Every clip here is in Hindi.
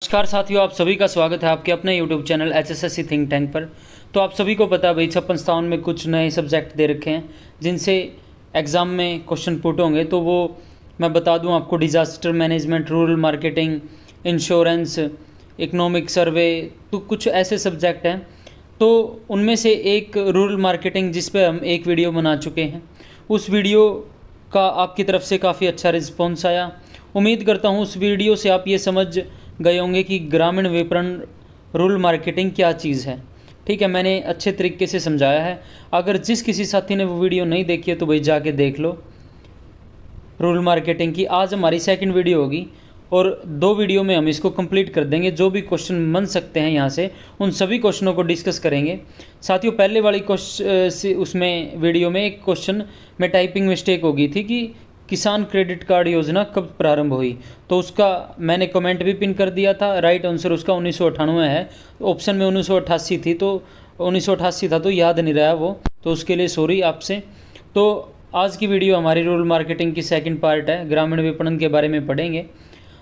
नमस्कार साथियों, आप सभी का स्वागत है आपके अपने YouTube channel HSSC think tank पर। तो आप सभी को पता है भाई 56-57 में कुछ नए सब्जेक्ट दे रखे हैं जिनसे एग्ज़ाम में क्वेश्चन पुट होंगे। तो वो मैं बता दूं आपको, disaster management, rural marketing, insurance, economic survey, तो कुछ ऐसे सब्जेक्ट हैं। तो उनमें से एक रूरल मार्केटिंग, जिस पर हम एक वीडियो बना चुके हैं, उस वीडियो का आपकी तरफ से काफ़ी अच्छा रिस्पॉन्स आया। उम्मीद करता हूँ उस वीडियो से आप ये समझ गए होंगे कि ग्रामीण विपणन, रूरल मार्केटिंग क्या चीज़ है। ठीक है, मैंने अच्छे तरीके से समझाया है। अगर जिस किसी साथी ने वो वीडियो नहीं देखी है तो भाई जाके देख लो रूरल मार्केटिंग की। आज हमारी सेकंड वीडियो होगी और 2 वीडियो में हम इसको कंप्लीट कर देंगे। जो भी क्वेश्चन बन सकते हैं यहाँ से, उन सभी क्वेश्चनों को डिस्कस करेंगे। साथियों, पहले वाली क्वेश्चन उसमें वीडियो में एक क्वेश्चन में टाइपिंग मिस्टेक हो गई थी कि किसान क्रेडिट कार्ड योजना कब प्रारंभ हुई, तो उसका मैंने कमेंट भी पिन कर दिया था। राइट आंसर उसका 1998 है। ऑप्शन में 1988 थी, तो 1988 था तो याद नहीं रहा वो, तो उसके लिए सॉरी आपसे। तो आज की वीडियो हमारी रूरल मार्केटिंग की सेकंड पार्ट है, ग्रामीण विपणन के बारे में पढ़ेंगे।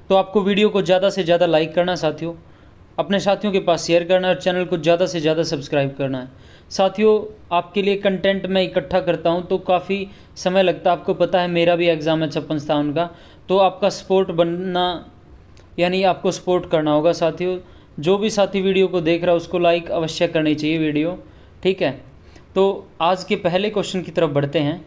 तो आपको वीडियो को ज़्यादा से ज़्यादा लाइक करना साथियों, अपने साथियों के पास शेयर करना और चैनल को ज़्यादा से ज़्यादा सब्सक्राइब करना है। साथियों, आपके लिए कंटेंट मैं इकट्ठा करता हूं तो काफ़ी समय लगता है। आपको पता है मेरा भी एग्ज़ाम है 56-57 का, तो आपका सपोर्ट बनना, यानी आपको सपोर्ट करना होगा साथियों। जो भी साथी वीडियो को देख रहा है उसको लाइक अवश्य करनी चाहिए वीडियो, ठीक है। तो आज के पहले क्वेश्चन की तरफ बढ़ते हैं।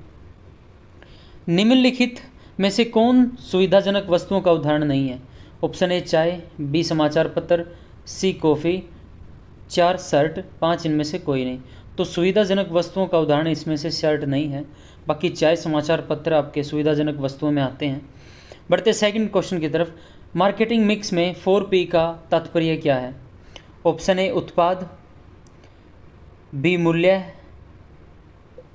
निम्नलिखित में से कौन सुविधाजनक वस्तुओं का उदाहरण नहीं है? ऑप्शन ए चाय, बी समाचार पत्र, सी कॉफ़ी, 4 शर्ट, 5 इनमें से कोई नहीं। तो सुविधाजनक वस्तुओं का उदाहरण इसमें से शर्ट नहीं है, बाकी चाय, समाचार पत्र आपके सुविधाजनक वस्तुओं में आते हैं। बढ़ते सेकंड क्वेश्चन की तरफ। मार्केटिंग मिक्स में 4P का तात्पर्य क्या है? ऑप्शन ए उत्पाद, बी मूल्य,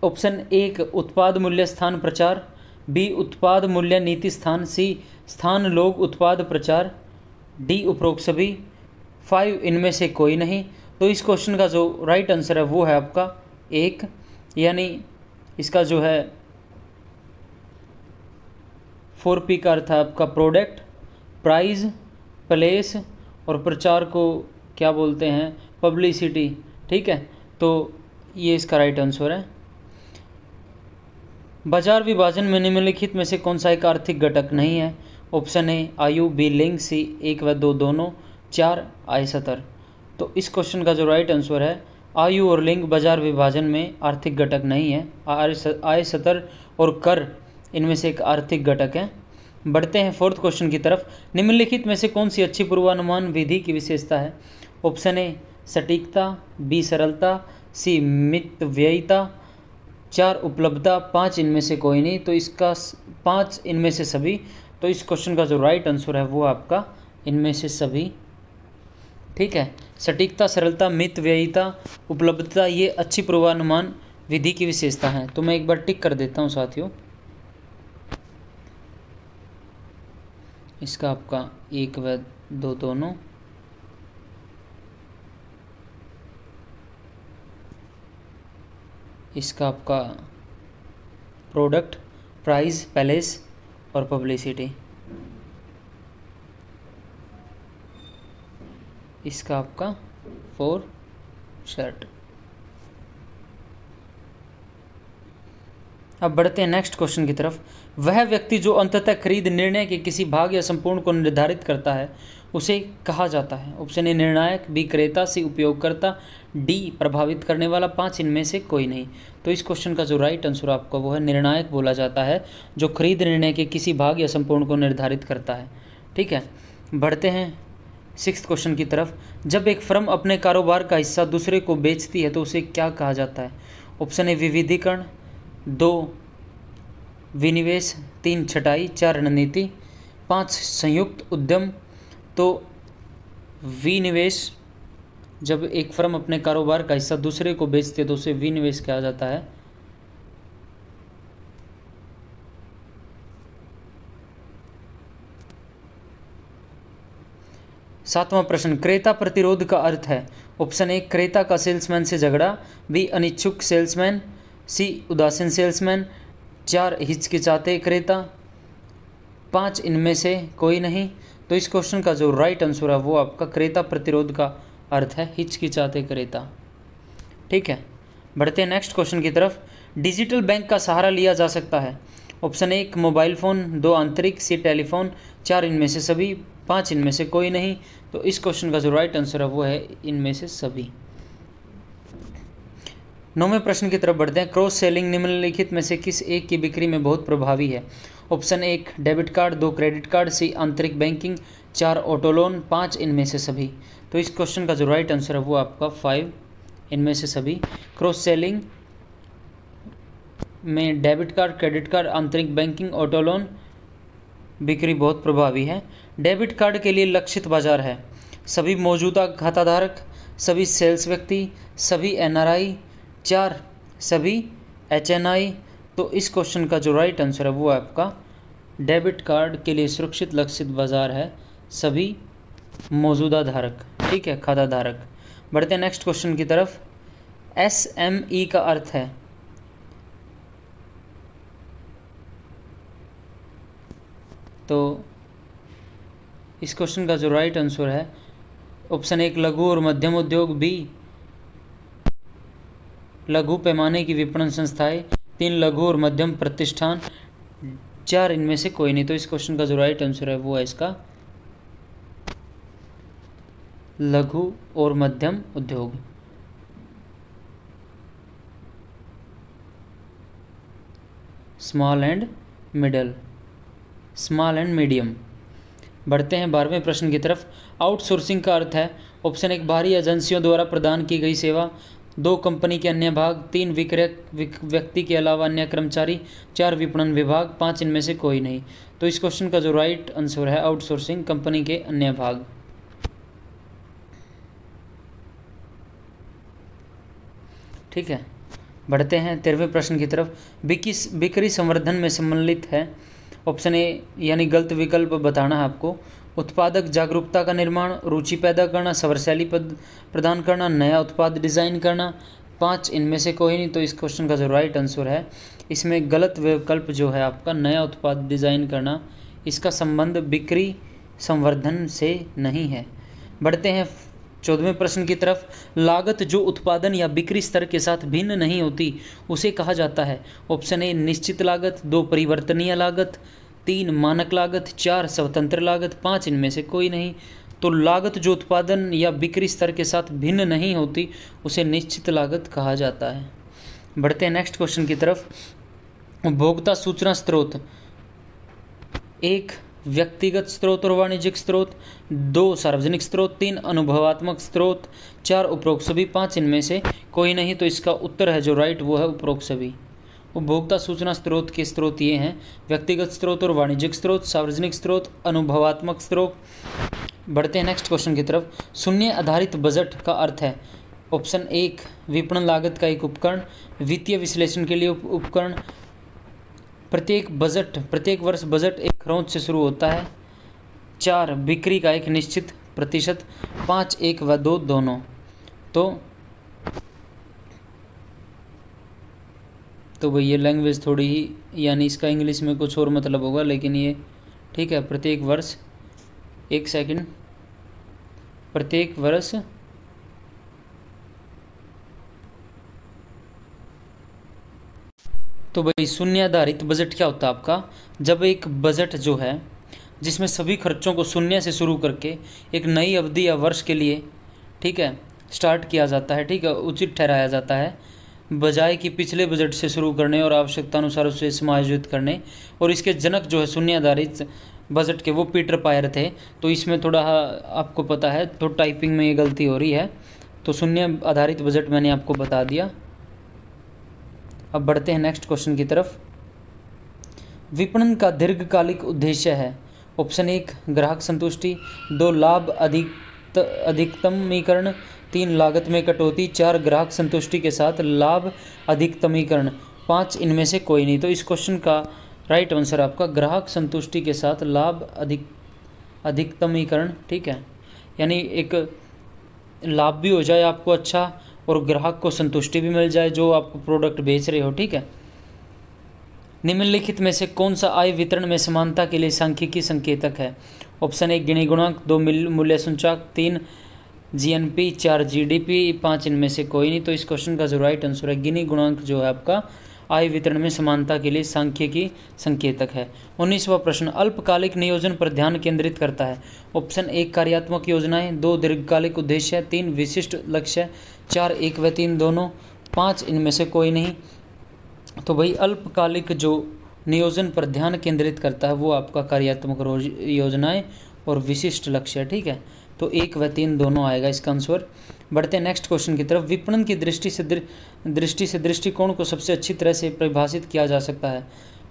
ऑप्शन 1 उत्पाद मूल्य स्थान प्रचार, बी उत्पाद मूल्य नीति स्थान, सी स्थान लोग उत्पाद प्रचार, डी उपरोक्त सभी, 5 इनमें से कोई नहीं। तो इस क्वेश्चन का जो राइट आंसर है वो है आपका 1, यानी इसका जो है 4P का अर्थ है आपका प्रोडक्ट, प्राइस, प्लेस और प्रचार को क्या बोलते हैं? पब्लिसिटी, ठीक है। तो ये इसका राइट आंसर है। बाजार विभाजन में निम्नलिखित में से कौन सा एक आर्थिक घटक नहीं है? ऑप्शन ए आयु, बी लिंग, सी 1 व 2 दोनों, 4 आय स्तर। तो इस क्वेश्चन का जो राइट आंसर है, आयु और लिंग बाजार विभाजन में आर्थिक घटक नहीं है। आय स्तर और कर इनमें से एक आर्थिक घटक है। बढ़ते हैं फोर्थ क्वेश्चन की तरफ। निम्नलिखित में से कौन सी अच्छी पूर्वानुमान विधि की विशेषता है? ऑप्शन ए सटीकता, बी सरलता, सी मितव्ययिता, 4 उपलब्धता, 5 इनमें से कोई नहीं। तो इसका 5 इनमें से सभी। तो इस क्वेश्चन का जो राइट आंसर है वो आपका इनमें से सभी, ठीक है। सटीकता, सरलता, मितव्ययिता, उपलब्धता, ये अच्छी पूर्वानुमान विधि की विशेषता है। तो मैं एक बार टिक कर देता हूँ साथियों। इसका आपका 1 व 2 दोनों, इसका आपका प्रोडक्ट, प्राइस, पैलेस और पब्लिसिटी, इसका आपका 4 शर्ट। अब बढ़ते हैं नेक्स्ट क्वेश्चन की तरफ। वह व्यक्ति जो अंततः खरीद निर्णय के किसी भाग या संपूर्ण को निर्धारित करता है उसे कहा जाता है? ऑप्शन ए निर्णायक, बी क्रेता, सी उपयोगकर्ता, डी प्रभावित करने वाला, 5 इनमें से कोई नहीं। तो इस क्वेश्चन का जो राइट आंसर आपका वो है निर्णायक बोला जाता है, जो खरीद निर्णय के किसी भाग या संपूर्ण को निर्धारित करता है, ठीक है। बढ़ते हैं 6th क्वेश्चन की तरफ। जब एक फर्म अपने कारोबार का हिस्सा दूसरे को बेचती है तो उसे क्या कहा जाता है? ऑप्शन ए विविधीकरण, 2 विनिवेश, 3 छटाई, 4 रणनीति, 5 संयुक्त उद्यम। तो विनिवेश, जब एक फर्म अपने कारोबार का हिस्सा दूसरे को बेचती है तो उसे विनिवेश कहा जाता है। सातवां प्रश्न। क्रेता प्रतिरोध का अर्थ है? ऑप्शन ए क्रेता का सेल्समैन से झगड़ा, बी अनिच्छुक सेल्समैन, सी उदासीन सेल्समैन, 4 हिचकिचाते क्रेता, 5 इनमें से कोई नहीं। तो इस क्वेश्चन का जो राइट आंसर है वो आपका क्रेता प्रतिरोध का अर्थ है हिचकिचाते क्रेता। ठीक है, बढ़ते हैं नेक्स्ट क्वेश्चन की तरफ। डिजिटल बैंक का सहारा लिया जा सकता है। ऑप्शन 1 मोबाइल फ़ोन, 2 आंतरिक, सी टेलीफोन, 4 इनमें से सभी, 5 इनमें से कोई नहीं। तो इस क्वेश्चन का जो राइट आंसर है वो है इनमें से सभी। 9वें प्रश्न की तरफ बढ़ते हैं। क्रॉस सेलिंग निम्नलिखित में से किस एक की बिक्री में बहुत प्रभावी है। Option 1 debit card, 2 credit card, C आंतरिक बैंकिंग, 4 ऑटो लोन, 5 इनमें से सभी। तो इस क्वेश्चन का जो राइट आंसर है वो आपका 5 इनमें से सभी। क्रॉस सेलिंग में डेबिट कार्ड, क्रेडिट कार्ड, आंतरिक बैंकिंग, ऑटो लोन बिक्री बहुत प्रभावी है। डेबिट कार्ड के लिए लक्षित बाजार है सभी मौजूदा खाताधारक, सभी सेल्स व्यक्ति, सभी एनआरआई, 4 सभी एचएनआई। तो इस क्वेश्चन का जो राइट आंसर है वो आपका डेबिट कार्ड के लिए सुरक्षित लक्षित बाजार है सभी मौजूदा धारक, ठीक है, खाता धारक। बढ़ते हैं नेक्स्ट क्वेश्चन की तरफ। एसएमई का अर्थ है, तो इस क्वेश्चन का जो राइट आंसर है ऑप्शन 1 लघु और मध्यम उद्योग, बी लघु पैमाने की विपणन संस्थाएं, 3 लघु और मध्यम प्रतिष्ठान, 4 इनमें से कोई नहीं। तो इस क्वेश्चन का जो राइट आंसर है वो है इसका लघु और मध्यम उद्योग। Small and medium. बढ़ते हैं 12वें प्रश्न की तरफ। आउटसोर्सिंग का अर्थ है ऑप्शन 1 बाहरी एजेंसियों द्वारा प्रदान की गई सेवा, 2 कंपनी के अन्य भाग, 3 विक्रय व्यक्ति के अलावा अन्य कर्मचारी, 4 विपणन विभाग, 5 इनमें से कोई नहीं। तो इस क्वेश्चन का जो राइट आंसर है आउटसोर्सिंग कंपनी के अन्य भाग। ठीक है, बढ़ते हैं 13वें प्रश्न की तरफ। बिक्री संवर्धन में सम्मिलित है। ऑप्शन ए यानी गलत विकल्प बताना है आपको। उत्पादक जागरूकता का निर्माण, रुचि पैदा करना, सवरशैली प्रदान करना, नया उत्पाद डिज़ाइन करना, 5 इनमें से कोई नहीं। तो इस क्वेश्चन का जो राइट आंसर है इसमें गलत विकल्प जो है आपका नया उत्पाद डिज़ाइन करना, इसका संबंध बिक्री संवर्धन से नहीं है। बढ़ते हैं 14वें प्रश्न की तरफ। लागत जो उत्पादन या बिक्री स्तर के साथ भिन्न नहीं होती उसे कहा जाता है। ऑप्शन ए निश्चित लागत, 2 परिवर्तनीय लागत, 3 मानक लागत, 4 स्वतंत्र लागत, 5 इनमें से कोई नहीं। तो लागत जो उत्पादन या बिक्री स्तर के साथ भिन्न नहीं होती उसे निश्चित लागत कहा जाता है। बढ़ते हैं नेक्स्ट क्वेश्चन की तरफ। उपभोक्ता सूचना स्रोत, 1 व्यक्तिगत स्रोत और वाणिज्यिक स्रोत, 2 सार्वजनिक स्रोत, 3 अनुभवात्मक स्रोत, 4 उपरोक्त सभी, 5 इनमें से कोई नहीं। तो इसका उत्तर है जो राइट वो है उपरोक्त सभी। उपभोक्ता सूचना स्रोत के स्रोत ये हैं व्यक्तिगत स्रोत और वाणिज्यिक स्रोत, सार्वजनिक स्रोत, अनुभवात्मक स्रोत। बढ़ते हैं नेक्स्ट क्वेश्चन की तरफ। शून्य आधारित बजट का अर्थ है ऑप्शन 1 विपणन लागत का एक उपकरण, वित्तीय विश्लेषण के लिए उपकरण, प्रत्येक वर्ष बजट एक खरोंच से शुरू होता है, 4 बिक्री का एक निश्चित प्रतिशत, 5 1 व 2 दोनों। तो भाई ये लैंग्वेज थोड़ी ही यानी इसका इंग्लिश में कुछ और मतलब होगा, लेकिन ये ठीक है। प्रत्येक वर्ष, एक सेकंड, प्रत्येक वर्ष तो भाई शून्य आधारित बजट क्या होता है आपका, जब एक बजट जो है जिसमें सभी खर्चों को शून्य से शुरू करके एक नई अवधि या वर्ष के लिए, ठीक है, स्टार्ट किया जाता है, ठीक है, उचित ठहराया जाता है, बजाय कि पिछले बजट से शुरू करने और आवश्यकता अनुसार उसे समायोजित करने। और इसके जनक जो है शून्य आधारित बजट के वो पीटर पायर थे। तो इसमें थोड़ा आपको पता है तो टाइपिंग में ये गलती हो रही है, तो शून्य आधारित बजट मैंने आपको बता दिया। अब बढ़ते हैं नेक्स्ट क्वेश्चन की तरफ। विपणन का दीर्घकालिक उद्देश्य है ऑप्शन 1 ग्राहक संतुष्टि, 2 लाभ अधिकतमीकरण, 3 लागत में कटौती, 4 ग्राहक संतुष्टि के साथ लाभ अधिकतमीकरण, 5 इनमें से कोई नहीं। तो इस क्वेश्चन का राइट आंसर आपका ग्राहक संतुष्टि के साथ लाभ अधिकतमीकरण, ठीक है, यानी एक लाभ भी हो जाए आपको अच्छा और ग्राहक को संतुष्टि भी मिल जाए जो आपको प्रोडक्ट बेच रहे हो, ठीक है। निम्नलिखित में से कौन सा आय वितरण में समानता के लिए सांख्यिकी संकेतक है? ऑप्शन 1 गिनी गुणांक, 2 मूल्य सूचकांक, 3 जीएनपी, 4 जीडीपी, 5 इनमें से कोई नहीं। तो इस क्वेश्चन का जो राइट आंसर है गिनी गुणांक जो है आपका आय वितरण में समानता के लिए सांख्यिकी संकेतक है। 19वां प्रश्न, अल्पकालिक नियोजन पर ध्यान केंद्रित करता है। ऑप्शन 1 कार्यात्मक योजनाएं, 2 दीर्घकालिक उद्देश्य, 3 विशिष्ट लक्ष्य, 4 1 व 3 दोनों, 5 इनमें से कोई नहीं। तो भाई अल्पकालिक जो नियोजन पर ध्यान केंद्रित करता है वो आपका कार्यात्मक योजनाएं और विशिष्ट लक्ष्य, ठीक है। तो 1 व 3 दोनों आएगा इसका आंसर। बढ़ते हैं नेक्स्ट क्वेश्चन की तरफ। विपणन की दृष्टि से दृष्टिकोण को सबसे अच्छी तरह से परिभाषित किया जा सकता है।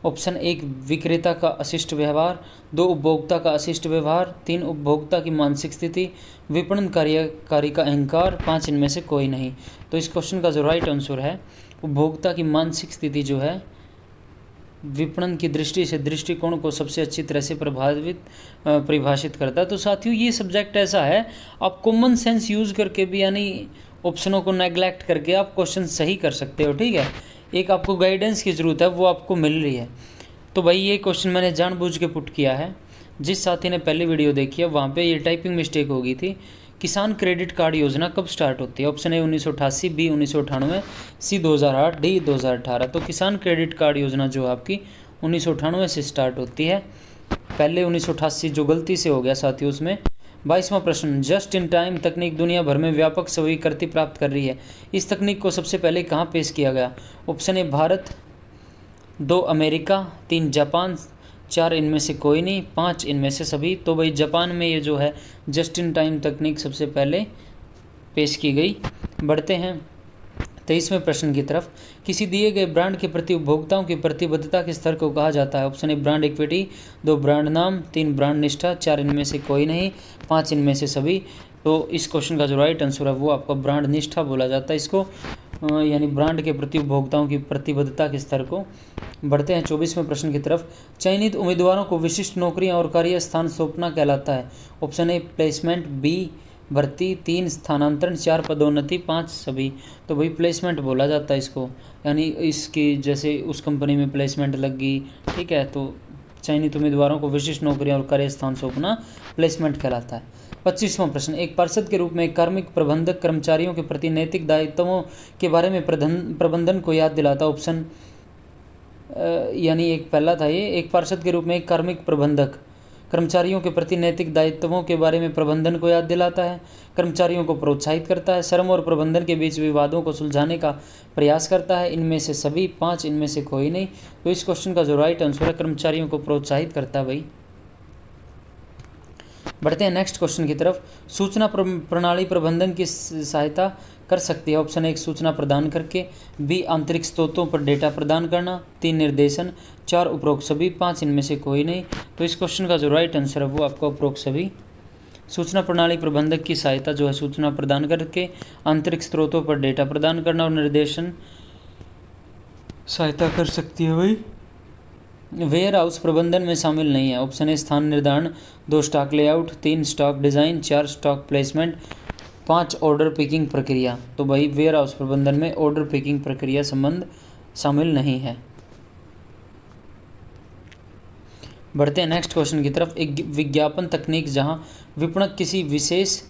ऑप्शन 1 विक्रेता का अशिष्ट व्यवहार, 2 उपभोक्ता का अशिष्ट व्यवहार, 3 उपभोक्ता की मानसिक स्थिति, विपणन कार्यकारी का अहंकार, 5 इनमें से कोई नहीं। तो इस क्वेश्चन का जो राइट आंसर है उपभोक्ता की मानसिक स्थिति जो है विपणन की दृष्टि से दृष्टिकोण को सबसे अच्छी तरह से परिभाषित करता है। तो साथियों ये सब्जेक्ट ऐसा है आप कॉमन सेंस यूज़ करके भी यानी ऑप्शनों को नेग्लेक्ट करके आप क्वेश्चन सही कर सकते हो, ठीक है। एक आपको गाइडेंस की ज़रूरत है वो आपको मिल रही है। तो भाई ये क्वेश्चन मैंने जानबूझ के पुट किया है। जिस साथी ने पहली वीडियो देखी है वहाँ पे ये टाइपिंग मिस्टेक हो गई थी। किसान क्रेडिट कार्ड योजना कब स्टार्ट होती है? Option A 1988, B 1998, C 2008, D 2018। तो किसान क्रेडिट कार्ड योजना जो आपकी 1998 से स्टार्ट होती है। पहले 1988 जो गलती से हो गया साथियों उसमें। 22वां प्रश्न, जस्ट इन टाइम तकनीक दुनिया भर में व्यापक स्वीकृति प्राप्त कर रही है। इस तकनीक को सबसे पहले कहाँ पेश किया गया? Option A Bharat, 2 America, 3 Japan, 4 इनमें से कोई नहीं, 5 इनमें से सभी। तो भाई जापान में ये जो है जस्ट इन टाइम तकनीक सबसे पहले पेश की गई। बढ़ते हैं 23वें प्रश्न की तरफ। किसी दिए गए ब्रांड के प्रति उपभोक्ताओं की प्रतिबद्धता के स्तर को कहा जाता है? ऑप्शन ए ब्रांड इक्विटी, 2 ब्रांड नाम, 3 ब्रांड निष्ठा, 4 इनमें से कोई नहीं, 5 इनमें से सभी। तो इस क्वेश्चन का जो राइट आंसर है वो आपका ब्रांड निष्ठा बोला जाता है इसको, यानी ब्रांड के प्रति उपभोक्ताओं की प्रतिबद्धता के स्तर को। बढ़ते हैं 24वें प्रश्न की तरफ। चयनित उम्मीदवारों को विशिष्ट नौकरियां और कार्य स्थान सौंपना कहलाता है? ऑप्शन ए प्लेसमेंट, बी भर्ती, 3 स्थानांतरण, 4 पदोन्नति, 5 सभी। तो भाई प्लेसमेंट बोला जाता है इसको, यानी इसकी जैसे उस कंपनी में प्लेसमेंट लग गई, ठीक है। तो चयनित उम्मीदवारों को विशिष्ट नौकरियां और कार्य स्थान सौंपना प्लेसमेंट कहलाता है। 25वां प्रश्न, एक पार्षद के रूप में एक कार्मिक प्रबंधक कर्मचारियों के प्रति नैतिक दायित्वों के बारे में प्रबंधन को याद दिलाता। ऑप्शन यानी एक पहला था ये, एक पार्षद के रूप में एक कार्मिक प्रबंधक कर्मचारियों के प्रति नैतिक दायित्वों के बारे में प्रबंधन को याद दिलाता है, कर्मचारियों को प्रोत्साहित करता है, श्रम और प्रबंधन के बीच विवादों को सुलझाने का प्रयास करता है, इनमें से सभी, 5 इनमें से कोई नहीं। तो इस क्वेश्चन का जो राइट आंसर है कर्मचारियों को प्रोत्साहित करता है भाई। बढ़ते हैं नेक्स्ट क्वेश्चन की तरफ। सूचना प्रणाली प्रबंधन की सहायता कर सकती है? ऑप्शन 1 सूचना प्रदान करके, बी आंतरिक स्रोतों पर डेटा प्रदान करना, 3 निर्देशन, 4 उपरोक्त सभी, 5 इनमें से कोई नहीं। तो इस क्वेश्चन का जो राइट आंसर है वो आपका उपरोक्त सभी। सूचना प्रणाली प्रबंधक की सहायता जो है सूचना प्रदान करके, आंतरिक स्रोतों पर डेटा प्रदान करना और निर्देशन सहायता कर सकती है भाई। वेयर हाउस प्रबंधन में शामिल नहीं है। ऑप्शन ए स्थान निर्धारण, 2 stock layout, 3 stock design, 4 stock placement, 5 order picking प्रक्रिया। तो भाई वेयर हाउस प्रबंधन में ऑर्डर पिकिंग प्रक्रिया संबंध शामिल नहीं है। बढ़ते हैं नेक्स्ट क्वेश्चन की तरफ। एक विज्ञापन तकनीक जहां विपणक किसी विशेष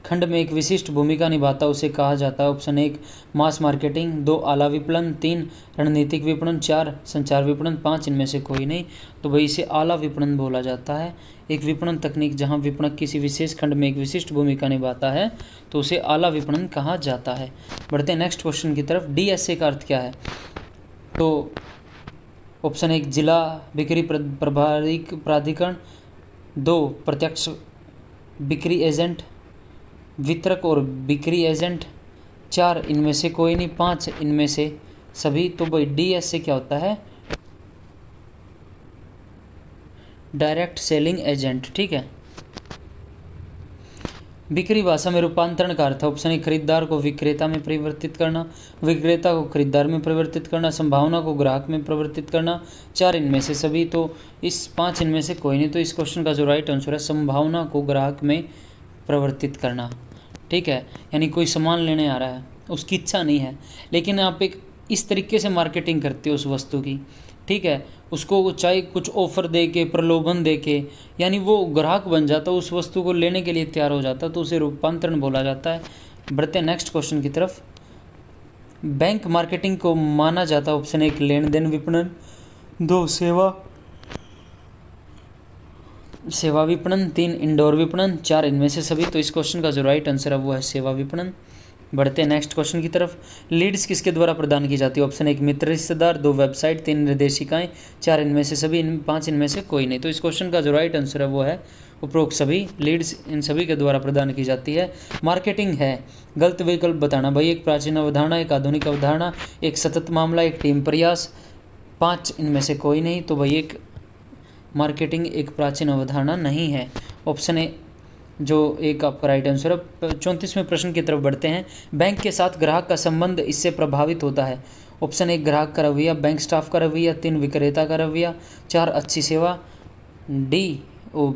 खंड में एक विशिष्ट भूमिका निभाता उसे कहा जाता है? ऑप्शन 1 मास मार्केटिंग, 2 आला विपणन, 3 रणनीतिक विपणन, 4 संचार विपणन, 5 इनमें से कोई नहीं। तो भाई इसे आला विपणन बोला जाता है। एक विपणन तकनीक जहां विपणक किसी विशेष खंड में एक विशिष्ट भूमिका निभाता है तो उसे आला विपणन कहा जाता है। बढ़ते हैं नेक्स्ट क्वेश्चन की तरफ। DSA का अर्थ क्या है? तो ऑप्शन 1 जिला बिक्री प्रभारी प्राधिकरण, 2 प्रत्यक्ष बिक्री एजेंट, वितरक और बिक्री एजेंट, 4 इनमें से कोई नहीं, 5 इनमें से सभी। तो भाई DSA क्या होता है? डायरेक्ट सेलिंग एजेंट, ठीक है। बिक्री भाषा में रूपांतरण का अर्थ है? ऑप्शन ए खरीदार को विक्रेता में परिवर्तित करना, विक्रेता को खरीदार में परिवर्तित करना, संभावना को ग्राहक में परिवर्तित करना, 4 इनमें से सभी। तो इस 5 इनमें से कोई नहीं। तो इस क्वेश्चन का जो राइट आंसर है संभावना को ग्राहक में परिवर्तित करना, ठीक है। यानी कोई सामान लेने आ रहा है, उसकी इच्छा नहीं है, लेकिन आप एक इस तरीके से मार्केटिंग करते हो उस वस्तु की ठीक है, उसको चाहे कुछ ऑफर दे के, प्रलोभन दे के, यानी वो ग्राहक बन जाता, उस वस्तु को लेने के लिए तैयार हो जाता, तो उसे रूपांतरण बोला जाता है। बढ़ते हैं नेक्स्ट क्वेश्चन की तरफ। बैंक मार्केटिंग को माना जाता है ऑप्शन 1 लेन देन विपणन, 2 सेवा विपणन, 3 इंडोर विपणन, 4 इनमें से सभी। तो इस क्वेश्चन का जो राइट आंसर है वो है सेवा विपणन। बढ़ते हैं नेक्स्ट क्वेश्चन की तरफ। लीड्स किसके द्वारा प्रदान की जाती है? ऑप्शन 1 मित्र रिश्तेदार, 2 वेबसाइट, 3 निर्देशिकाएं, 4 इनमें से सभी, 5 इनमें से कोई नहीं। तो इस क्वेश्चन का जो राइट आंसर है वो है उपरोक्त सभी। लीड्स इन सभी के द्वारा प्रदान की जाती है। मार्केटिंग है गलत विकल्प बताना भाई, एक प्राचीन अवधारणा, एक आधुनिक अवधारणा, एक सतत मामला, एक टीम प्रयास, 5 इनमें से कोई नहीं। तो भाई एक मार्केटिंग एक प्राचीन अवधारणा नहीं है। ऑप्शन ए जो एक आपका राइट आंसर है। 34वें प्रश्न की तरफ बढ़ते हैं। बैंक के साथ ग्राहक का संबंध इससे प्रभावित होता है। ऑप्शन 1 ग्राहक का रवैया, बैंक स्टाफ का रवैया, 3 विक्रेता का रवैया, 4 अच्छी सेवा, डी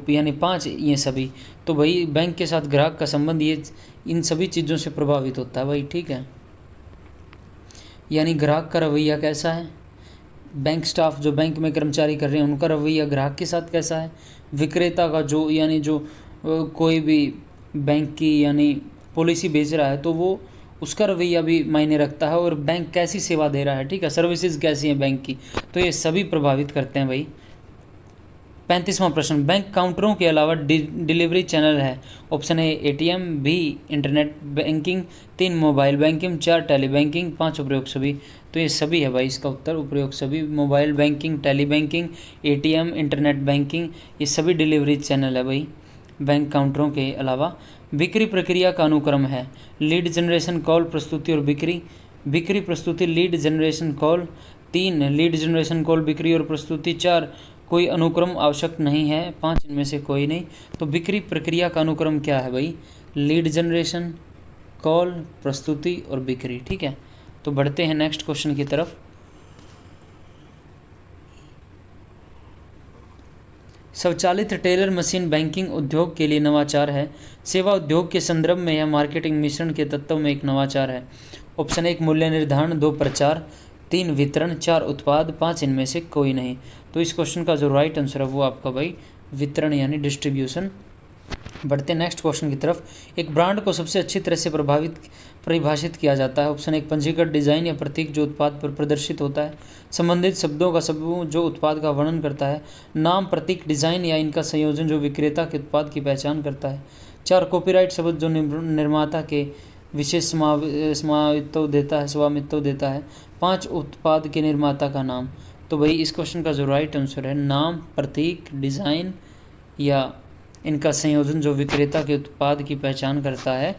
यानी 5 ये सभी। तो भाई बैंक के साथ ग्राहक का संबंध ये इन सभी चीज़ों से प्रभावित होता है भाई, ठीक है। यानी ग्राहक का रवैया कैसा है, बैंक स्टाफ जो बैंक में कर्मचारी कर रहे हैं उनका रवैया ग्राहक के साथ कैसा है, विक्रेता का जो यानी जो कोई भी बैंक की यानी पॉलिसी बेच रहा है तो वो उसका रवैया भी मायने रखता है, और बैंक कैसी सेवा दे रहा है, ठीक है, सर्विसेज कैसी हैं बैंक की, तो ये सभी प्रभावित करते हैं भाई। 35वां प्रश्न। बैंक काउंटरों के अलावा डिलीवरी चैनल है। Option A ATM, B internet banking, 3 mobile banking, 4 tele banking, 5 उपयोग सभी। तो ये सभी है भाई इसका उत्तर, उपयोग सभी। Mobile banking, tele banking, ATM, internet banking, ये सभी डिलीवरी चैनल है भाई बैंक काउंटरों के अलावा। बिक्री प्रक्रिया का अनुक्रम है लीड जनरेशन, कॉल, प्रस्तुति और बिक्री। बिक्री, प्रस्तुति, lead generation, call. 3 lead generation, call, बिक्री और प्रस्तुति। 4 कोई अनुक्रम आवश्यक नहीं है, 5 इनमें से कोई नहीं। तो बिक्री प्रक्रिया का अनुक्रम क्या है भाई? लीड जनरेशन, कॉल, प्रस्तुति और बिक्री, ठीक है। तो बढ़ते हैं नेक्स्ट क्वेश्चन की तरफ। स्वचालित टेलर मशीन बैंकिंग उद्योग के लिए नवाचार है। सेवा उद्योग के संदर्भ में यह मार्केटिंग मिश्रण के तत्व में एक नवाचार है। ऑप्शन 1 मूल्य निर्धारण, 2 प्रचार, 3 वितरण, 4 उत्पाद, 5 इनमें से कोई नहीं। तो इस क्वेश्चन का जो राइट आंसर है वो आपका भाई वितरण यानी डिस्ट्रीब्यूशन। बढ़ते नेक्स्ट क्वेश्चन की तरफ। एक ब्रांड को सबसे अच्छी तरह से परिभाषित किया जाता है। ऑप्शन 1 पंजीकृत डिजाइन या प्रतीक जो उत्पाद पर प्रदर्शित होता है। संबंधित शब्दों का समूह जो उत्पाद का वर्णन करता है। नाम, प्रतीक, डिजाइन या इनका संयोजन जो विक्रेता के उत्पाद की पहचान करता है। 4 कॉपीराइट शब्द जो निर्माता के विशेष स्वामित्व देता है। 5 उत्पाद के निर्माता का नाम। तो भाई इस क्वेश्चन का जो राइट आंसर है नाम, प्रतीक, डिज़ाइन या इनका संयोजन जो विक्रेता के उत्पाद की पहचान करता है,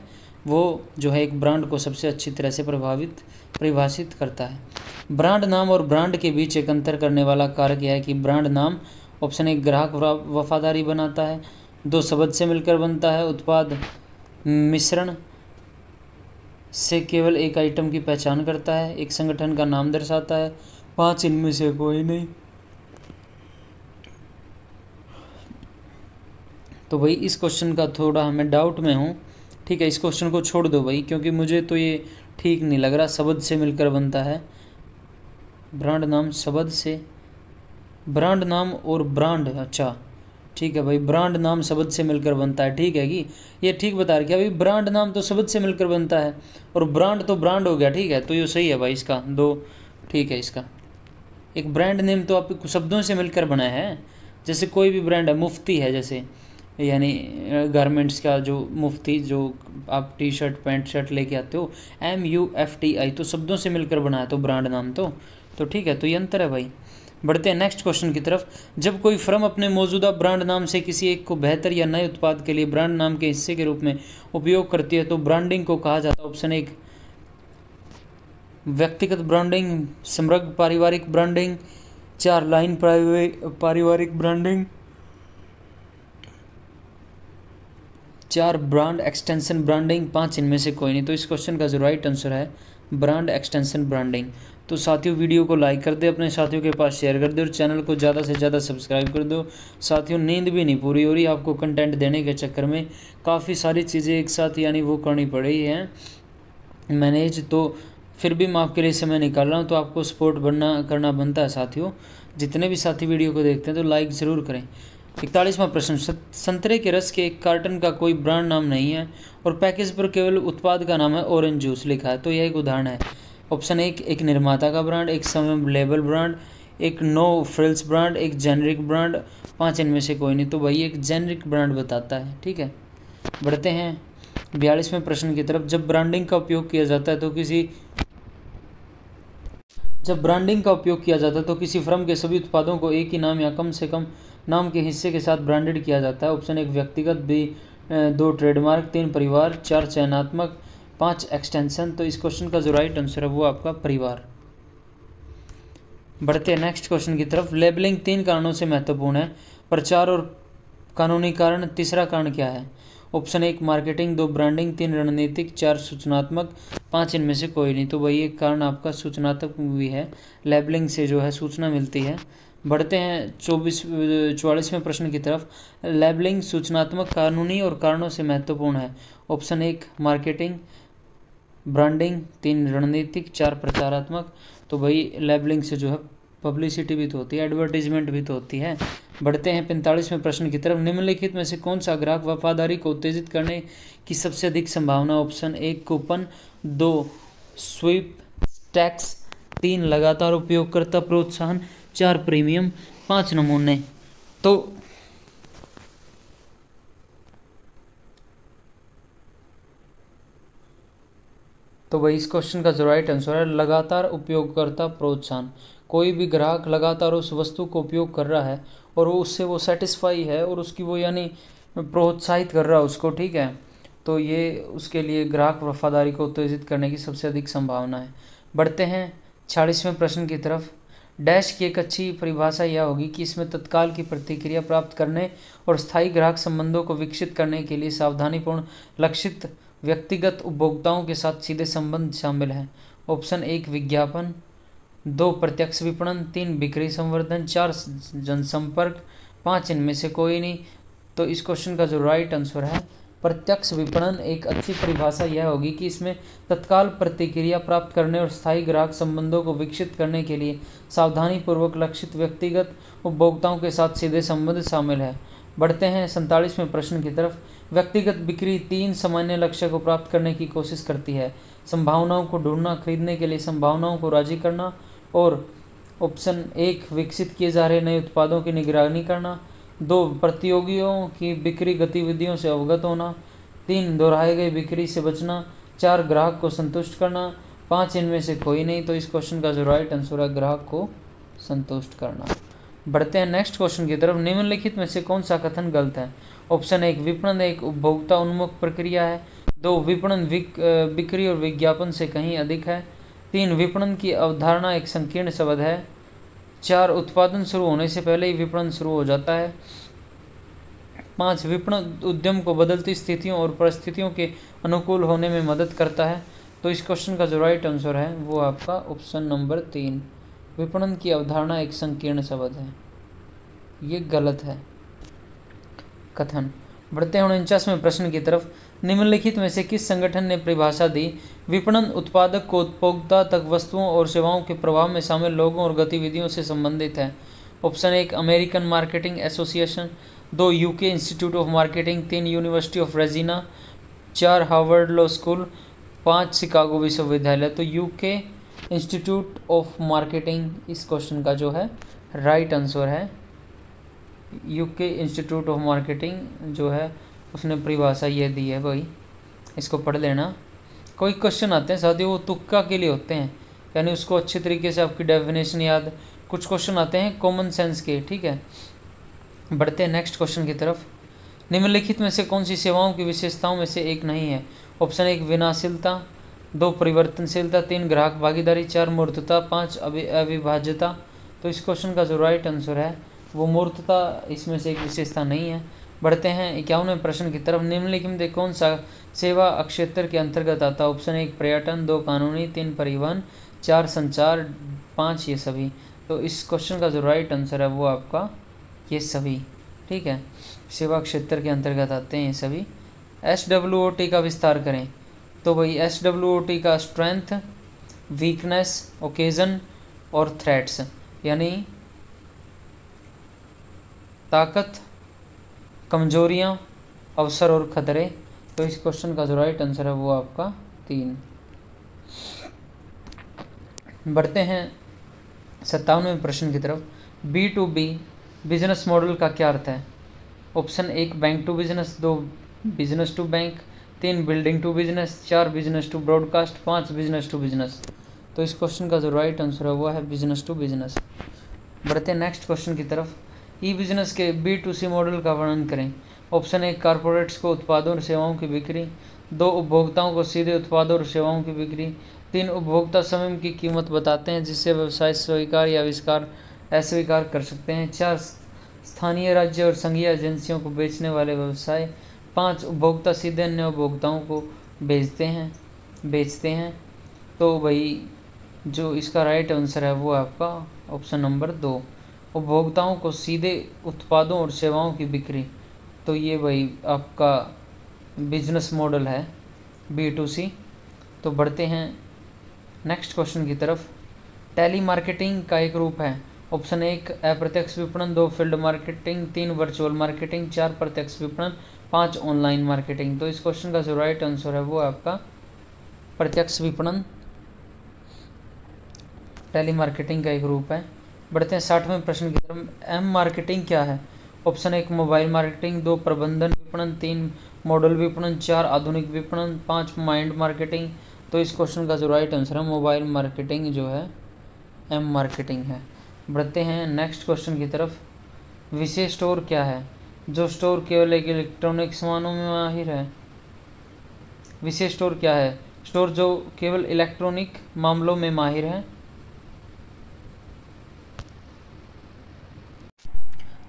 वो जो है एक ब्रांड को सबसे अच्छी तरह से परिभाषित करता है। ब्रांड नाम और ब्रांड के बीच एक अंतर करने वाला कारक यह है कि ब्रांड नाम ऑप्शन 1 ग्राहक वफादारी बनाता है, 2 शब्द से मिलकर बनता है, उत्पाद मिश्रण से केवल एक आइटम की पहचान करता है, एक संगठन का नाम दर्शाता है, 5 इनमें से कोई नहीं। तो भाई इस क्वेश्चन का थोड़ा हमें डाउट में हूँ, ठीक है, इस क्वेश्चन को छोड़ दो भाई, क्योंकि मुझे तो ये ठीक नहीं लग रहा। शब्द से मिलकर बनता है, ब्रांड नाम शब्द से, ब्रांड नाम और ब्रांड, अच्छा ठीक है भाई, ब्रांड नाम शब्द से मिलकर बनता है, ठीक है कि ये ठीक बता रहे क्या भाई, ब्रांड नाम तो शब्द से मिलकर बनता है और ब्रांड तो ब्रांड हो गया, ठीक है, तो ये सही है भाई इसका 2 ठीक है। इसका एक ब्रांड नेम तो आप शब्दों से मिलकर बना है, जैसे कोई भी ब्रांड है, मुफ्ती है जैसे, यानी गारमेंट्स का जो मुफ्ती जो आप टी शर्ट पैंट शर्ट लेके आते हो, MUFTI, तो शब्दों से मिलकर बना है तो ब्रांड नाम तो ठीक है, तो ये अंतर है भाई। बढ़ते हैं नेक्स्ट क्वेश्चन की तरफ। जब कोई फर्म अपने मौजूदा ब्रांड नाम से किसी एक को बेहतर या नए उत्पाद के लिए ब्रांड नाम के हिस्से के रूप में उपयोग करती है तो ब्रांडिंग को कहा जाता है। ऑप्शन 1 व्यक्तिगत ब्रांडिंग, समग्र पारिवारिक ब्रांडिंग, 4 लाइन पारिवारिक ब्रांडिंग, 4 ब्रांड एक्सटेंशन ब्रांडिंग, 5 इनमें से कोई नहीं। तो इस क्वेश्चन का जो राइट आंसर है ब्रांड एक्सटेंशन ब्रांडिंग। तो साथियों वीडियो को लाइक कर दे, अपने साथियों के पास शेयर कर दे और चैनल को ज़्यादा से ज़्यादा सब्सक्राइब कर दो। साथियों नींद भी नहीं पूरी हो रही आपको कंटेंट देने के चक्कर में, काफ़ी सारी चीज़ें एक साथ यानी वो करनी पड़ रही हैं मैनेज, तो फिर भी मैं आपके लिए समय निकाल रहा हूँ, तो आपको सपोर्ट करना बनता है साथियों। जितने भी साथी वीडियो को देखते हैं तो लाइक ज़रूर करें। 41वां प्रश्न, संतरे के रस के एक कार्टन का कोई ब्रांड नाम नहीं है और पैकेज पर केवल उत्पाद का नाम है ऑरेंज जूस लिखा है, तो यह एक उदाहरण है। ऑप्शन एक निर्माता का ब्रांड, एक समय लेबल ब्रांड, एक नो फ्रिल्स ब्रांड, एक जेनरिक ब्रांड, 5 इनमें से कोई नहीं। तो भाई एक जेनरिक ब्रांड बताता है, ठीक है। बढ़ते हैं 42वें प्रश्न की तरफ। जब ब्रांडिंग का उपयोग किया जाता है तो किसी फर्म के सभी उत्पादों को एक ही नाम या कम से कम नाम के हिस्से के साथ ब्रांडेड किया जाता है। ऑप्शन 1 व्यक्तिगत, 2 ट्रेडमार्क, 3 परिवार, 4 चयनात्मक, 5 एक्सटेंशन। तो इस क्वेश्चन का जो राइट आंसर है वो आपका परिवार। बढ़ते हैं नेक्स्ट क्वेश्चन की तरफ। लेबलिंग 3 कारणों से महत्वपूर्ण है, प्रचार और कानूनी कारण, तीसरा कारण क्या है? ऑप्शन 1 मार्केटिंग, 2 ब्रांडिंग, 3 रणनीतिक, 4 सूचनात्मक, 5 इनमें से कोई नहीं। तो वही एक कारण आपका सूचनात्मक भी है, लेबलिंग से जो है सूचना मिलती है। बढ़ते हैं 44वें प्रश्न की तरफ। लेबलिंग सूचनात्मक, कानूनी और कारणों से महत्वपूर्ण है। ऑप्शन 1 मार्केटिंग, ब्रांडिंग, 3 रणनीतिक, 4 प्रचारात्मक। तो भाई लेबलिंग से जो है पब्लिसिटी भी तो होती है, एडवर्टीजमेंट भी तो होती है। बढ़ते हैं 45वें प्रश्न की तरफ। निम्नलिखित में से कौन सा ग्राहक वफादारी को उत्तेजित करने की सबसे अधिक संभावना? ऑप्शन 1 कूपन, 2 स्वीप टैक्स, 3 लगातार उपयोगकर्ता प्रोत्साहन, 4 प्रीमियम, 5 नमूने। तो भाई इस क्वेश्चन का जो राइट आंसर है लगातार उपयोगकर्ता प्रोत्साहन। कोई भी ग्राहक लगातार उस वस्तु को उपयोग कर रहा है और उससे वो सेटिस्फाई है और उसकी वो यानी प्रोत्साहित कर रहा है उसको, ठीक है। तो ये उसके लिए ग्राहक वफादारी को उत्तेजित करने की सबसे अधिक संभावना है। बढ़ते हैं 46वें प्रश्न की तरफ। डैश की एक अच्छी परिभाषा यह होगी कि इसमें तत्काल की प्रतिक्रिया प्राप्त करने और स्थायी ग्राहक संबंधों को विकसित करने के लिए सावधानीपूर्ण लक्षित व्यक्तिगत उपभोक्ताओं के साथ सीधे संबंध शामिल हैं। ऑप्शन 1 विज्ञापन, 2 प्रत्यक्ष विपणन, 3 बिक्री संवर्धन, 4 जनसंपर्क, 5 इनमें से कोई नहीं। तो इस क्वेश्चन का जो राइट आंसर है प्रत्यक्ष विपणन। एक अच्छी परिभाषा यह होगी कि इसमें तत्काल प्रतिक्रिया प्राप्त करने और स्थायी ग्राहक संबंधों को विकसित करने के लिए सावधानीपूर्वक लक्षित व्यक्तिगत उपभोक्ताओं के साथ सीधे संबंध शामिल है। बढ़ते हैं 47वें प्रश्न की तरफ। व्यक्तिगत बिक्री 3 सामान्य लक्ष्य को प्राप्त करने की कोशिश करती है। संभावनाओं को ढूंढना, खरीदने के लिए संभावनाओं को राजी करना, और ऑप्शन 1 विकसित किए जा रहे नए उत्पादों की निगरानी करना, 2 प्रतियोगियों की बिक्री गतिविधियों से अवगत होना, 3 दोहराए गए बिक्री से बचना, 4 ग्राहक को संतुष्ट करना, 5 इनमें से कोई नहीं। तो इस क्वेश्चन का जो राइट आंसर है ग्राहक को संतुष्ट करना। बढ़ते हैं नेक्स्ट क्वेश्चन की तरफ। निम्नलिखित में से कौन सा कथन गलत है? ऑप्शन 1 विपणन एक उपभोक्ता उन्मुख प्रक्रिया है, 2 विपणन बिक्री और विज्ञापन से कहीं अधिक है, 3 विपणन की अवधारणा एक संकीर्ण शब्द है, 4 उत्पादन शुरू होने से पहले ही विपणन शुरू हो जाता है, 5 विपणन उद्यम को बदलती स्थितियों और परिस्थितियों के अनुकूल होने में मदद करता है। तो इस क्वेश्चन का जो राइट आंसर है वो आपका ऑप्शन नंबर 3 विपणन की अवधारणा एक संकीर्ण शब्द है, ये गलत है कथन। बढ़ते हैं 49वें प्रश्न की तरफ। निम्नलिखित में से किस संगठन ने परिभाषा दी? विपणन उत्पादक को उपभोक्ता तक वस्तुओं और सेवाओं के प्रवाह में शामिल लोगों और गतिविधियों से संबंधित है। Option 1 American marketing association, 2 UK institute of marketing, 3 university of Regina, 4 Harvard law school, 5 Chicago विश्वविद्यालय। तो यूके इंस्टीट्यूट ऑफ मार्केटिंग इस क्वेश्चन का जो है राइट आंसर है। यूके इंस्टीट्यूट ऑफ मार्केटिंग जो है उसने परिभाषा ये दी है भाई, इसको पढ़ लेना। कोई क्वेश्चन आते हैं साथियों वो तुक्का के लिए होते हैं, यानी उसको अच्छे तरीके से आपकी डेफिनेशन याद, कुछ क्वेश्चन आते हैं कॉमन सेंस के, ठीक है। बढ़ते हैं नेक्स्ट क्वेश्चन की तरफ। निम्नलिखित में से कौन सी सेवाओं की विशेषताओं में से एक नहीं है? ऑप्शन 1 विनाशीलता, 2 परिवर्तनशीलता, 3 ग्राहक भागीदारी, 4 मूर्तता, 5 अविभाज्यता। तो इस क्वेश्चन का जो राइट आंसर है वो मूर्तता इसमें से एक विशेषता नहीं है। बढ़ते हैं 51वें प्रश्न की तरफ। निम्नलिखित में कौन सा सेवा क्षेत्र के अंतर्गत आता है? ऑप्शन 1 पर्यटन, 2 कानूनी, 3 परिवहन, 4 संचार, 5 ये सभी। तो इस क्वेश्चन का जो राइट आंसर है वो आपका ये सभी, ठीक है, सेवा क्षेत्र के अंतर्गत आते हैं ये सभी। SWOT का विस्तार करें। तो भाई SWOT का स्ट्रेंथ, वीकनेस, ओकेजन और थ्रेट्स, यानी ताकत, कमजोरियाँ, अवसर और खतरे। तो इस क्वेश्चन का जो राइट आंसर है वो आपका 3। बढ़ते हैं 57वें प्रश्न की तरफ। B2B बिजनेस मॉडल का क्या अर्थ है? Option 1 bank to business, 2 business to bank, 3 building to business, 4 business to broadcast, 5 business to business. तो इस क्वेश्चन का जो राइट आंसर है वो है बिजनेस टू बिजनेस। बढ़ते हैं नेक्स्ट क्वेश्चन की तरफ। ई बिजनेस के B2C मॉडल का वर्णन करें। ऑप्शन 1 कारपोरेट्स को उत्पादों और सेवाओं की बिक्री, 2 उपभोक्ताओं को सीधे उत्पादों और सेवाओं की बिक्री, 3 उपभोक्ता स्वयं की कीमत बताते हैं जिससे व्यवसाय स्वीकार या आविष्कार अस्वीकार कर सकते हैं, 4 स्थानीय राज्य और संघीय एजेंसियों को बेचने वाले व्यवसाय, 5 उपभोक्ता सीधे अन्य उपभोक्ताओं को बेचते हैं। तो भाई जो इसका राइट आंसर है वो आपका ऑप्शन नंबर 2, उपभोक्ताओं को सीधे उत्पादों और सेवाओं की बिक्री। तो ये भाई आपका बिजनेस मॉडल है B2C। तो बढ़ते हैं नेक्स्ट क्वेश्चन की तरफ। टेली मार्केटिंग का एक रूप है। ऑप्शन 1 अप्रत्यक्ष विपणन, 2 फील्ड मार्केटिंग, 3 वर्चुअल मार्केटिंग, 4 प्रत्यक्ष विपणन, 5 ऑनलाइन मार्केटिंग। तो इस क्वेश्चन का जो राइट आंसर है वो आपका प्रत्यक्ष विपणन टेली मार्केटिंग का एक रूप है। बढ़ते हैं 60वें प्रश्न की तरफ। M मार्केटिंग क्या है? ऑप्शन 1 मोबाइल मार्केटिंग, 2 प्रबंधन विपणन, 3 मॉडल विपणन, 4 आधुनिक विपणन, 5 माइंड मार्केटिंग। तो इस क्वेश्चन का जो राइट आंसर है मोबाइल मार्केटिंग जो है M मार्केटिंग है। बढ़ते हैं नेक्स्ट क्वेश्चन की तरफ। विशेष स्टोर क्या है? जो स्टोर केवल एक इलेक्ट्रॉनिक सामानों में माहिर है। विशेष स्टोर क्या है? स्टोर जो केवल इलेक्ट्रॉनिक मामलों में माहिर है।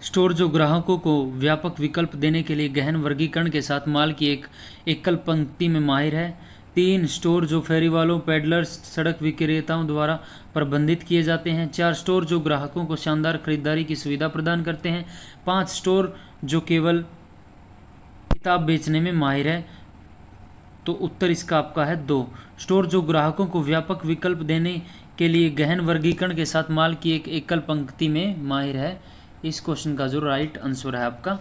स्टोर जो ग्राहकों को व्यापक विकल्प देने के लिए गहन वर्गीकरण के साथ माल की एक एकल पंक्ति में माहिर है। 3 स्टोर जो फेरी वालों, पैडलर्स, सड़क विक्रेताओं द्वारा प्रबंधित किए जाते हैं। 4 स्टोर जो ग्राहकों को शानदार खरीदारी की सुविधा प्रदान करते हैं। 5 स्टोर जो केवल किताब बेचने में माहिर है। तो उत्तर इसका आपका है 2, स्टोर जो ग्राहकों को व्यापक विकल्प देने के लिए गहन वर्गीकरण के साथ माल की एक एकल पंक्ति में माहिर है। इस क्वेश्चन का जो राइट आंसर है आपका,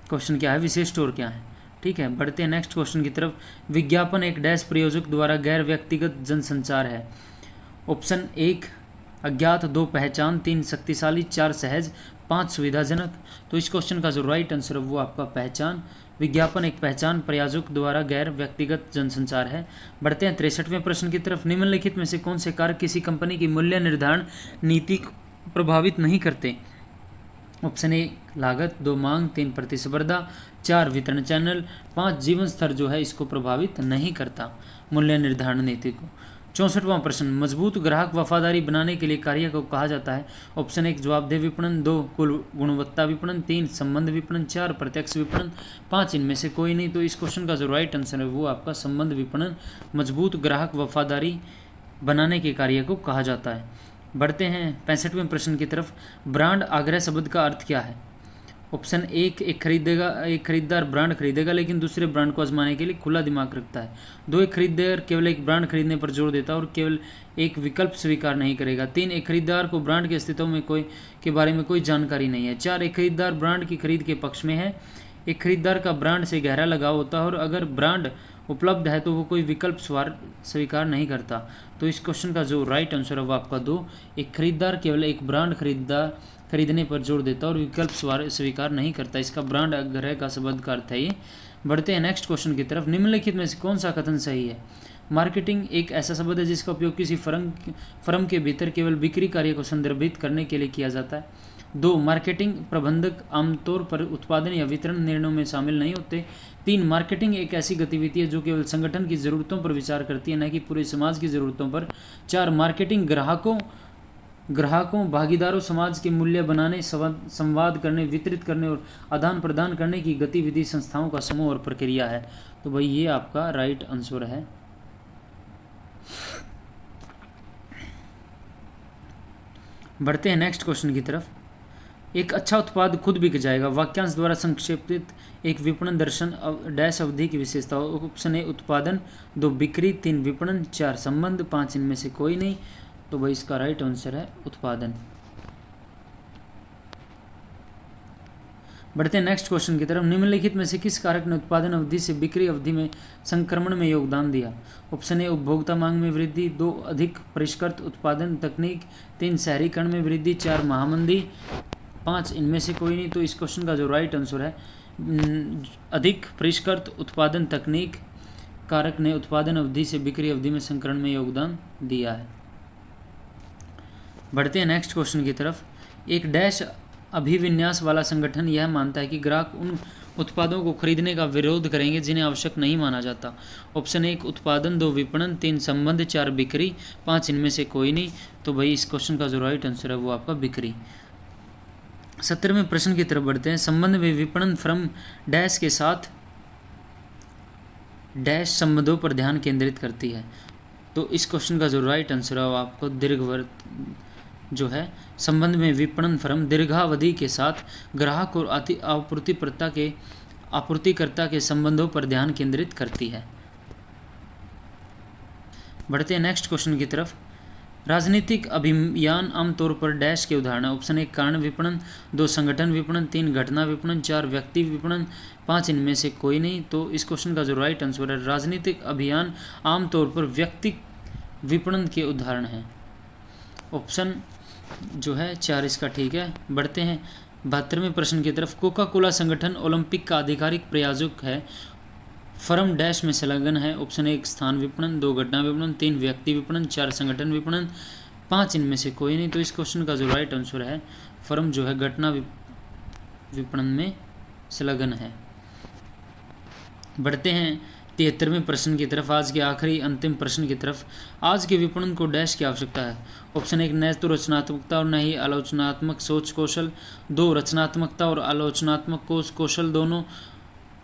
क्वेश्चन क्या है, विशेष स्टोर क्या है। ठीक है, बढ़ते हैं नेक्स्ट क्वेश्चन की तरफ। विज्ञापन एक डैश प्रयोजक द्वारा गैर व्यक्तिगत जनसंचार है। ऑप्शन 1 अज्ञात, 2 पहचान, 3 शक्तिशाली, 4 सहज, 5 सुविधाजनक। तो इस क्वेश्चन का जो राइट आंसर है वो आपका पहचान। विज्ञापन एक पहचान प्रयोजक द्वारा गैर व्यक्तिगत जनसंचार है। बढ़ते हैं 63वें प्रश्न की तरफ। निम्नलिखित में से कौन से कारक किसी कंपनी की मूल्य निर्धारण नीति को प्रभावित नहीं करते? ऑप्शन 1 लागत, 2 मांग, 3 प्रतिस्पर्धा, 4 वितरण चैनल, 5 जीवन स्तर जो है इसको प्रभावित नहीं करता मूल्य निर्धारण नीति को। 64वां प्रश्न। मजबूत ग्राहक वफादारी बनाने के लिए कार्य को कहा जाता है। ऑप्शन 1 जवाबदेह विपणन, 2 कुल गुणवत्ता विपणन, 3 संबंध विपणन, 4 प्रत्यक्ष विपणन, 5 इनमें से कोई नहीं। तो इस क्वेश्चन का जो राइट आंसर है वो आपका संबंध विपणन मजबूत ग्राहक वफादारी बनाने के कार्य को कहा जाता है। बढ़ते हैं 65वें प्रश्न की तरफ। ब्रांड आग्रह शब्द का अर्थ क्या है? ऑप्शन 1 एक खरीदार ब्रांड खरीदेगा लेकिन दूसरे ब्रांड को आजमाने के लिए खुला दिमाग रखता है। 2 एक खरीदार केवल एक ब्रांड खरीदने पर जोर देता है और केवल एक विकल्प स्वीकार नहीं करेगा। 3 एक खरीदार को ब्रांड के अस्तित्व में के बारे में कोई जानकारी नहीं है। 4 एक खरीदार ब्रांड की खरीद के पक्ष में है। एक खरीदार का ब्रांड से गहरा लगाव होता है और अगर ब्रांड उपलब्ध है तो वो कोई विकल्प स्वीकार नहीं करता। तो इस क्वेश्चन का जो राइट आंसर है वो आपका 2 एक खरीदार केवल एक ब्रांड खरीदने पर जोर देता है और विकल्प स्वीकार नहीं करता। इसका ब्रांड आग्रह का शब्द का अर्थ है ये। बढ़ते हैं नेक्स्ट क्वेश्चन की तरफ। निम्नलिखित में से कौन सा कथन सही है? मार्केटिंग एक ऐसा शब्द है जिसका उपयोग किसी फर्म के भीतर केवल बिक्री कार्य को संदर्भित करने के लिए किया जाता है। 2 मार्केटिंग प्रबंधक आमतौर पर उत्पादन या वितरण निर्णयों में शामिल नहीं होते। 3 मार्केटिंग एक ऐसी गतिविधि है जो केवल संगठन की ज़रूरतों पर विचार करती है न कि पूरे समाज की ज़रूरतों पर। 4 मार्केटिंग ग्राहकों भागीदारों समाज के मूल्य बनाने, संवाद करने, वितरित करने और आदान प्रदान करने की गतिविधि संस्थाओं का समूह और प्रक्रिया है। तो भाई ये आपका राइट आंसर है। बढ़ते हैं नेक्स्ट क्वेश्चन की तरफ। एक अच्छा उत्पाद खुद बिक जाएगा वाक्यांश द्वारा संक्षेपित एक विपणन दर्शन डैश अवधि की विशेषता। ऑप्शन ए उत्पादन, 2 बिक्री, 3 विपणन, 4 संबंध, 5 इनमें से कोई नहीं। तो भाई इसका राइट आंसर है उत्पादन। बढ़ते हैं नेक्स्ट क्वेश्चन की तरफ। निम्नलिखित में से किस कारक ने उत्पादन अवधि से बिक्री अवधि में संक्रमण में योगदान दिया? ऑप्शन ए उपभोक्ता मांग में वृद्धि, 2 अधिक परिष्कृत उत्पादन तकनीक, 3 शहरीकरण में वृद्धि, 4 महामंदी, 5 इनमें से कोई नहीं। तो इस क्वेश्चन का जो राइट आंसर है अधिक परिष्कृत उत्पादन तकनीक कारक ने उत्पादन अवधि से बिक्री अवधि में संक्रमण में योगदान दिया है। बढ़ते हैं नेक्स्ट क्वेश्चन की तरफ। एक डैश अभिविन्यास वाला संगठन यह मानता है कि ग्राहक उन उत्पादों को खरीदने का विरोध करेंगे जिन्हें आवश्यक नहीं माना जाता। ऑप्शन 1 उत्पादन, 2 विपणन, 3 संबंध, 4 बिक्री, 5 इनमें से कोई नहीं। तो भाई इस क्वेश्चन का जो राइट आंसर है वो आपका बिक्री। 17वें प्रश्न की तरफ बढ़ते हैं। संबंध में विपणन फर्म डैश के साथ डैश संबंधों पर ध्यान केंद्रित करती है। तो इस क्वेश्चन का जो राइट आंसर है वो आपको दीर्घवर्त जो है संबंध में विपणन फर्म दीर्घावधि के साथ ग्राहक और आपूर्तिकर्ता के संबंधों पर ध्यान केंद्रित करती है। बढ़ते हैं नेक्स्ट क्वेश्चन की तरफ। राजनीतिक अभियान आमतौर पर डैश के उदाहरण है। ऑप्शन 1 कारण विपणन, 2 संगठन विपणन, 3 घटना विपणन, 4 व्यक्ति विपणन, 5 इनमें से कोई नहीं। तो इस क्वेश्चन का जो राइट आंसर है राजनीतिक अभियान आमतौर पर व्यक्ति विपणन के उदाहरण हैं। ऑप्शन जो है 4 इसका ठीक है। बढ़ते हैं 72वें प्रश्न की तरफ। कोका कोला संगठन ओलंपिक का आधिकारिक प्रायोजक है। फर्म डैश में संलग्न है। ऑप्शन 1 स्थान विपणन, 2 घटना विपणन, 3 व्यक्ति विपणन, 4 संगठन विपणन, 5 इनमें से कोई नहीं। तो इस क्वेश्चन का जो राइट आंसर है फर्म जो है घटना विपणन में संलग्न है। बढ़ते हैं 73वें प्रश्न की तरफ। आज के आखिरी अंतिम प्रश्न की तरफ। आज के विपणन को डैश की आवश्यकता है। ऑप्शन 1 न तो रचनात्मकता और न ही आलोचनात्मक सोच कौशल, 2 रचनात्मकता और आलोचनात्मक कौशल दोनों,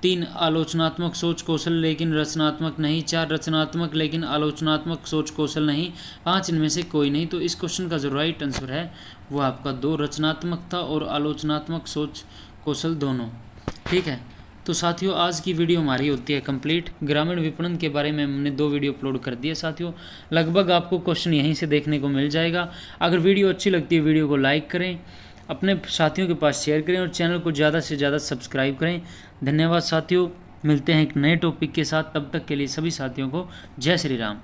3 आलोचनात्मक सोच कौशल लेकिन रचनात्मक नहीं, 4 रचनात्मक लेकिन आलोचनात्मक सोच कौशल नहीं, 5 इनमें से कोई नहीं। तो इस क्वेश्चन का जो राइट आंसर है वो आपका 2 रचनात्मकता और आलोचनात्मक सोच कौशल दोनों। ठीक है, तो साथियों आज की वीडियो हमारी होती है कंप्लीट। ग्रामीण विपणन के बारे में हमने 2 वीडियो अपलोड कर दिए साथियों। लगभग आपको क्वेश्चन यहीं से देखने को मिल जाएगा। अगर वीडियो अच्छी लगती है वीडियो को लाइक करें, अपने साथियों के पास शेयर करें और चैनल को ज़्यादा से ज़्यादा सब्सक्राइब करें। धन्यवाद साथियों, मिलते हैं एक नए टॉपिक के साथ। तब तक के लिए सभी साथियों को जय श्री राम।